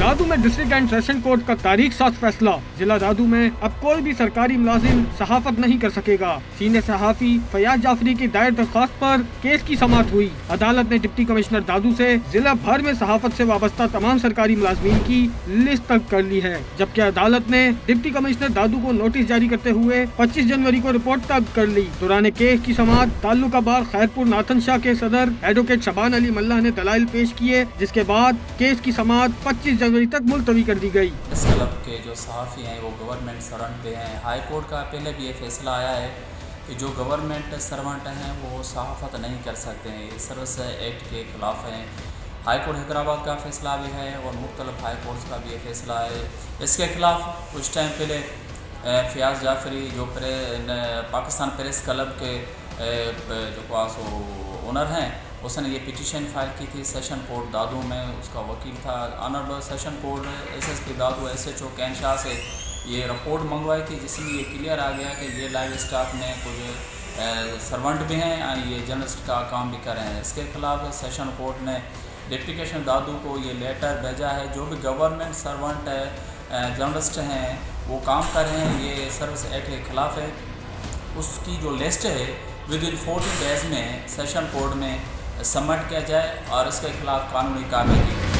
दादू में district and session court का तारीख साथ फैसला। जिला दादू में अब कोई भी सरकारी मुलाजिम सहाफत नहीं कर सकेगा। सीनियर सहाफी फयाज जाफरी की दायर दरख्वास्त पर केस की समाअत हुई। अदालत ने डिप्टी कमिश्नर दादू से जिला भर में सहाफत से वाबस्ता तमाम सरकारी मुलाजमीन की लिस्ट तक कर ली है, जबकि अदालत ने डिप्टी कमिश्नर दादू को नोटिस जारी करते हुए 25 जनवरी को रिपोर्ट तलब कर ली। दौरान केस की समाअत ताल्लुका बार खैरपुर नाथन शाह के सदर एडवोकेट शबान अली मल्ला ने दलाइल पेश किए, जिसके बाद केस की समाअत 25 जनवरी तक मुलतवी कर दी गई। इस क्लब के जो सहाफ़ी हैं वो गवर्नमेंट सर्वेंट पे हैं। हाई कोर्ट का पहले भी ये फैसला आया है कि जो गवर्नमेंट सर्वेंट हैं वो सहाफ़त नहीं कर सकते हैं, ये सर्विस एक्ट के ख़िलाफ़ हैं। हाई कोर्ट हैदराबाद का फ़ैसला भी है और मुख्तलिफ हाई कोर्ट्स का भी ये फैसला है। इसके ख़िलाफ़ कुछ टाइम पहले फयाज जाफरी जो पाकिस्तान प्रेस क्लब के जो पास ओनर हैं, उसने ये पिटीशन फाइल की थी सेशन कोर्ट दादू में। उसका वकील था ऑनरेबल सेशन कोर्ट एसएसपी दादू एसएचओ कैनशाह से ये रिपोर्ट मंगवाई थी, जिसमें ये क्लियर आ गया कि ये लाइव स्टाफ में कुछ सर्वेंट भी हैं और ये जर्नलिस्ट का काम भी कर रहे हैं। इसके खिलाफ सेशन कोर्ट ने डिप्टी कमिश्नर दादू को ये लेटर भेजा है। जो भी गवर्नमेंट सर्वेंट जर्नलिस्ट हैं वो काम कर रहे हैं, ये सर्विस एक्ट के ख़िलाफ़ है। उसकी जो लिस्ट है विद इन 14 डेज़ में सेशन कोर्ट में सबमिट किया जाए और इसके खिलाफ कानूनी कार्रवाई की